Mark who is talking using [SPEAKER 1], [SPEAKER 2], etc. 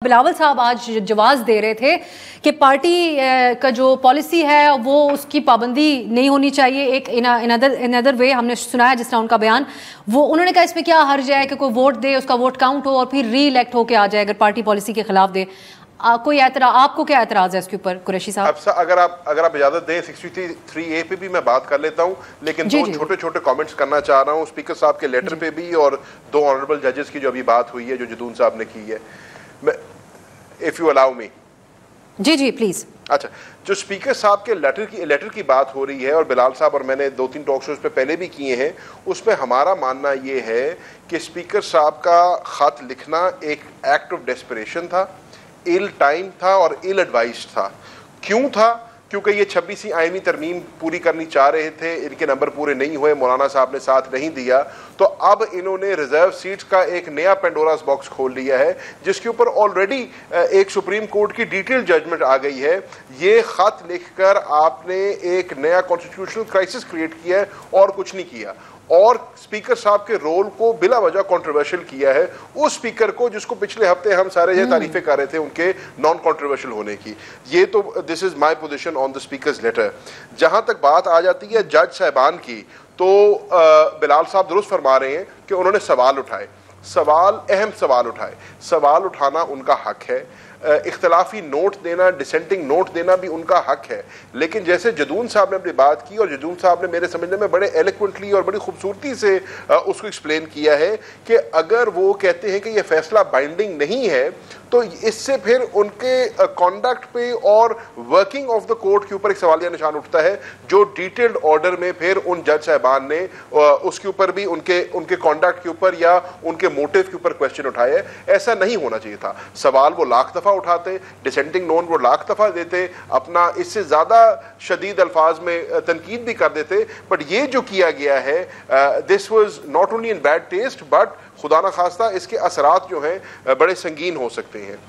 [SPEAKER 1] بلاول صاحب آج جواز دے رہے تھے کہ پارٹی کا جو پالیسی ہے وہ اس کی پابندی نہیں ہونی چاہیے. ایک ان ادر وے ہم نے سنا ہے جس طرح ان کا بیان, وہ انہوں نے کہا اس میں کیا حرج ہے کہ کوئی ووٹ دے, اس کا ووٹ کاؤنٹ ہو اور پھر ری الیکٹ ہو کے آ جائے اگر پارٹی پالیسی کے خلاف دے. کوئی اعتراض, آپ کو کیا اعتراض ہے اس کے اوپر قریشی صاحب؟
[SPEAKER 2] اگر آپ اجازت دیں 63A پہ بھی میں بات کر لیتا ہوں, لیکن دو چھوٹے چھوٹے کامنٹس کرنا چاہ رہا ہوں اسپیکر صاحب کے لیٹر پہ بھی اور 2 آنریبل ججز کی جو ابھی بات ہوئی ہے جو جدون صاحب نے کی ہے, if you allow me.
[SPEAKER 1] جی پلیز.
[SPEAKER 2] اچھا, جو اسپیکر صاحب کے لیٹر کی بات ہو رہی ہے اور بلال صاحب اور میں نے 2-3 ٹاک شوز پہ پہلے بھی کیے ہیں, اس میں ہمارا ماننا یہ ہے کہ اسپیکر صاحب کا خط لکھنا ایک ایکٹ آف ڈیسپریشن تھا, ایل ٹائم تھا اور ایل ایڈوائز تھا. کیوں تھا؟ کیونکہ یہ 26ویں آئینی ترمیم پوری کرنی چاہ رہے تھے, ان کے نمبر پورے نہیں ہوئے, مولانا صاحب نے ساتھ نہیں دیا, تو اب انہوں نے ریزرو سیٹس کا ایک نیا پینڈوراز باکس کھول لیا ہے جس کے اوپر آلریڈی ایک سپریم کورٹ کی ڈیٹیل ججمنٹ آ گئی ہے. یہ خط لکھ کر آپ نے ایک نیا کانسٹیٹیوشنل کرائسس کریٹ کیا ہے اور کچھ نہیں کیا, اور اسپیکر صاحب کے رول کو بلا وجہ کنٹروورشل کیا ہے, اس اسپیکر کو جس کو پچھلے ہفتے ہم سارے یہ تعریفیں کر رہے تھے ان کے نان کنٹروورشل ہونے کی. یہ تو this is my position on the speakers later. جہاں تک بات آ جاتی ہے جج صاحبان کی, تو بلال صاحب درست فرما رہے ہیں کہ انہوں نے سوال اٹھائے, اہم سوال اٹھائے. سوال اٹھانا ان کا حق ہے, اختلافی نوٹ دینا, ڈسینٹنگ نوٹ دینا بھی ان کا حق ہے, لیکن جیسے جدون صاحب نے اپنی بات کی اور جدون صاحب نے میرے سمجھنے میں بڑے ایلیکوینٹلی اور بڑی خوبصورتی سے اس کو ایکسپلین کیا ہے کہ اگر وہ کہتے ہیں کہ یہ فیصلہ بائنڈنگ نہیں ہے تو اس سے پھر ان کے کانڈکٹ پہ اور ورکنگ آف دا کورٹ کے اوپر ایک سوالیہ نشان اٹھتا ہے, جو ڈیٹیلڈ آرڈر میں پھر ان جج صاحبان نے اس کے اوپر بھی ان کے کانڈکٹ کے اوپر یا ان کے موٹیو کے اوپر کوشچن اٹھائے. ایسا نہیں ہونا چاہیے تھا. سوال وہ لاکھ دفعہ اٹھاتے, ڈسینٹنگ نون وہ لاکھ دفعہ دیتے, اپنا اس سے زیادہ شدید الفاظ میں تنقید بھی کر دیتے, بٹ یہ جو کیا گیا ہے this was not only in bad taste but خدا نخواستہ اس کے اثرات جو ہیں بڑے سنگین ہو سکتے ہیں.